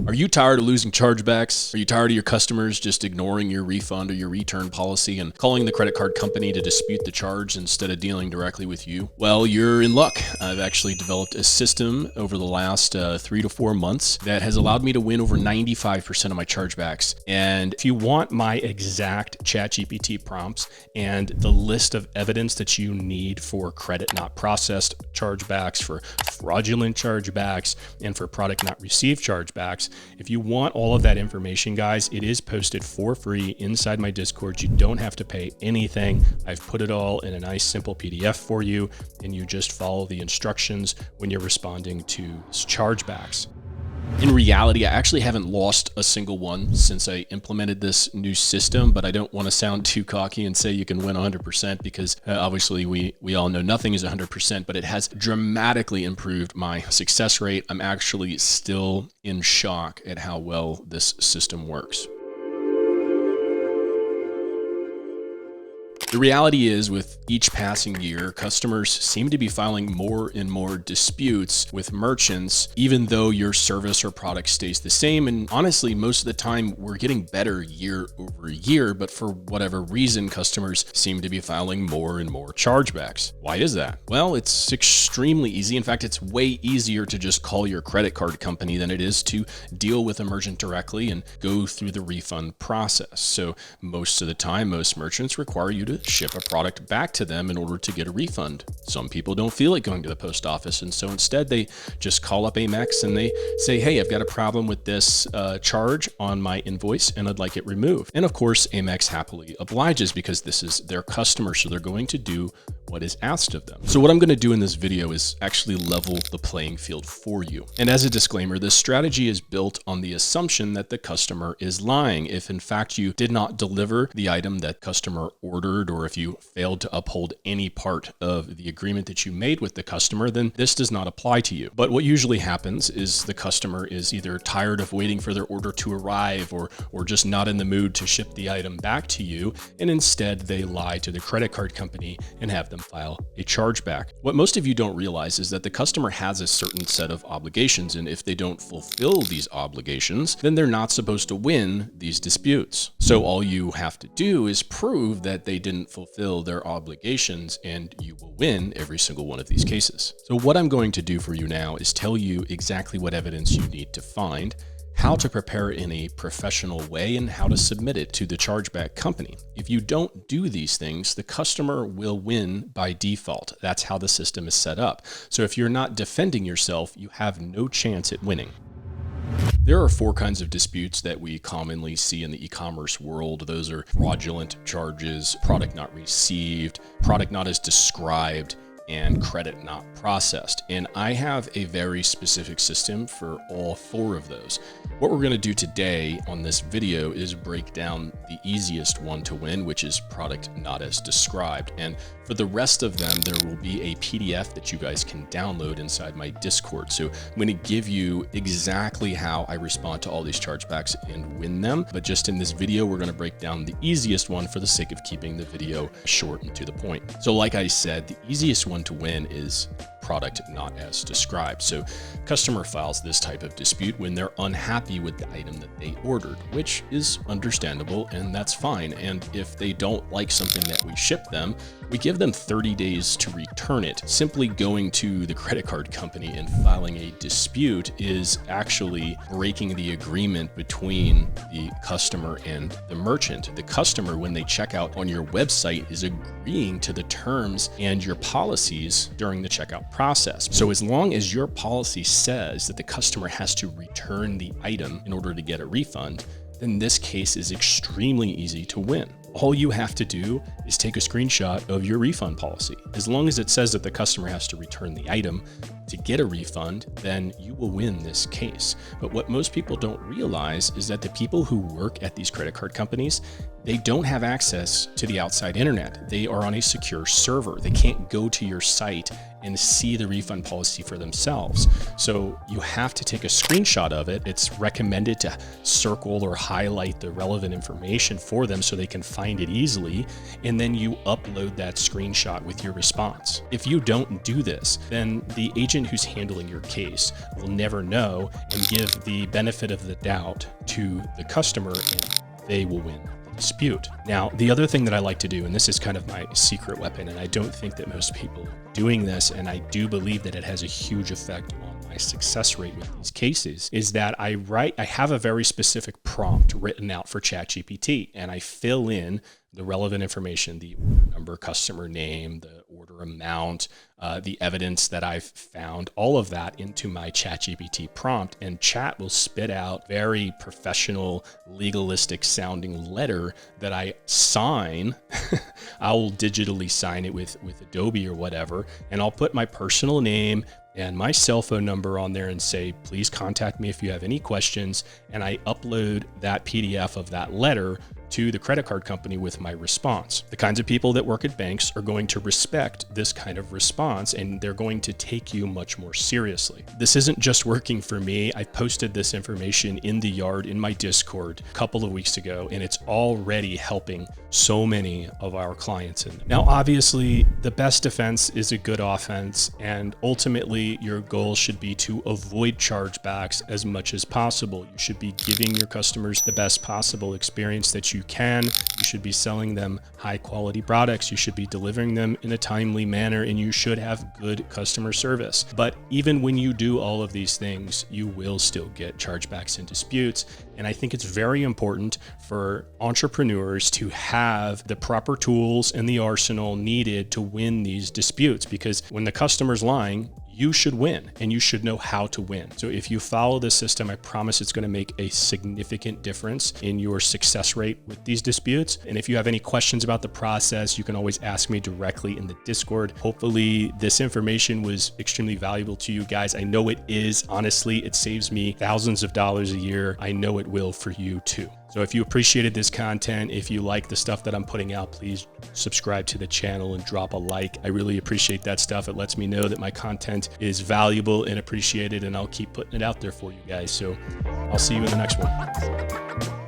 Are you tired of losing chargebacks? Are you tired of your customers just ignoring your refund or your return policy and calling the credit card company to dispute the charge instead of dealing directly with you? Well, you're in luck. I've actually developed a system over the last 3 to 4 months that has allowed me to win over 95% of my chargebacks. And if you want my exact ChatGPT prompts and the list of evidence that you need for credit not processed chargebacks, for fraudulent chargebacks, and for product not received chargebacks, if you want all of that information, guys, it is posted for free inside my Discord. You don't have to pay anything. I've put it all in a nice simple PDF for you, and you just follow the instructions when you're responding to chargebacks. In reality, I actually haven't lost a single one since I implemented this new system, but I don't want to sound too cocky and say you can win 100% because obviously we all know nothing is 100%, but it has dramatically improved my success rate. I'm actually still in shock at how well this system works. The reality is, with each passing year, customers seem to be filing more and more disputes with merchants, even though your service or product stays the same. And honestly, most of the time we're getting better year over year, but for whatever reason, customers seem to be filing more and more chargebacks. Why is that? Well, it's extremely easy. In fact, it's way easier to just call your credit card company than it is to deal with a merchant directly and go through the refund process. So most of the time, most merchants require you to ship a product back to them in order to get a refund. Some people don't feel like going to the post office, and so instead they just call up Amex and they say, hey, I've got a problem with this charge on my invoice and I'd like it removed. And of course, Amex happily obliges because this is their customer, so they're going to do what is asked of them. So what I'm going to do in this video is actually level the playing field for you. And as a disclaimer, this strategy is built on the assumption that the customer is lying. If in fact you did not deliver the item that customer ordered, or if you failed to uphold any part of the agreement that you made with the customer, then this does not apply to you. But what usually happens is the customer is either tired of waiting for their order to arrive or just not in the mood to ship the item back to you, and instead they lie to the credit card company and have them file a chargeback. What most of you don't realize is that the customer has a certain set of obligations, and if they don't fulfill these obligations, then they're not supposed to win these disputes. So all you have to do is prove that they didn't fulfill their obligations, and you will win every single one of these cases. So what I'm going to do for you now is tell you exactly what evidence you need to find, how to prepare in a professional way, and how to submit it to the chargeback company. If you don't do these things, the customer will win by default. That's how the system is set up. So if you're not defending yourself, you have no chance at winning. There are 4 kinds of disputes that we commonly see in the e-commerce world. Those are fraudulent charges, product not received, product not as described, and credit not processed. And I have a very specific system for all 4 of those. What we're going to do today on this video is break down the easiest one to win, which is product not as described. And for the rest of them, there will be a PDF that you guys can download inside my Discord. So I'm going to give you exactly how I respond to all these chargebacks and win them. But just in this video, we're going to break down the easiest one for the sake of keeping the video short and to the point. So like I said, the easiest one to win is product not as described. So customer files this type of dispute when they're unhappy with the item that they ordered, which is understandable, and that's fine. And if they don't like something that we ship them, we give them 30 days to return it. Simply going to the credit card company and filing a dispute is actually breaking the agreement between the customer and the merchant. The customer, when they check out on your website, is agreeing to the terms and your policies during the checkout process. So as long as your policy says that the customer has to return the item in order to get a refund, then this case is extremely easy to win. All you have to do is take a screenshot of your refund policy. As long as it says that the customer has to return the item to get a refund, then you will win this case. But what most people don't realize is that the people who work at these credit card companies, they don't have access to the outside internet. They are on a secure server. They can't go to your site and see the refund policy for themselves. So you have to take a screenshot of it. It's recommended to circle or highlight the relevant information for them so they can find find it easily, and then you upload that screenshot with your response. If you don't do this, then the agent who's handling your case will never know and give the benefit of the doubt to the customer, and they will win the dispute. Now, the other thing that I like to do, and this is kind of my secret weapon, and I don't think that most people are doing this, and I do believe that it has a huge effect on my success rate with these cases, is that I have a very specific prompt written out for ChatGPT, and I fill in the relevant information, the order number, customer name, the order amount, the evidence that I've found, all of that into my ChatGPT prompt, and Chat will spit out very professional, legalistic sounding letter that I sign. I'll digitally sign it with Adobe or whatever, and I'll put my personal name and my cell phone number on there and say, please contact me if you have any questions. And I upload that PDF of that letter to the credit card company with my response. The kinds of people that work at banks are going to respect this kind of response, and they're going to take you much more seriously. This isn't just working for me. I posted this information in the yard in my Discord a couple of weeks ago, and it's already helping so many of our clients. And now, obviously, the best defense is a good offense, and ultimately your goal should be to avoid chargebacks as much as possible. You should be giving your customers the best possible experience that you can. You should be selling them high quality products. You should be delivering them in a timely manner, and you should have good customer service. But even when you do all of these things, you will still get chargebacks and disputes. And I think it's very important for entrepreneurs to have the proper tools and the arsenal needed to win these disputes, because when the customer's lying, you should win, and you should know how to win. So if you follow this system, I promise it's going to make a significant difference in your success rate with these disputes. And if you have any questions about the process, you can always ask me directly in the Discord. Hopefully this information was extremely valuable to you guys. I know it is. Honestly, it saves me thousands of dollars a year. I know it will for you too. So if you appreciated this content, if you like the stuff that I'm putting out, please subscribe to the channel and drop a like. I really appreciate that stuff. It lets me know that my content is valuable and appreciated, and I'll keep putting it out there for you guys. So I'll see you in the next one.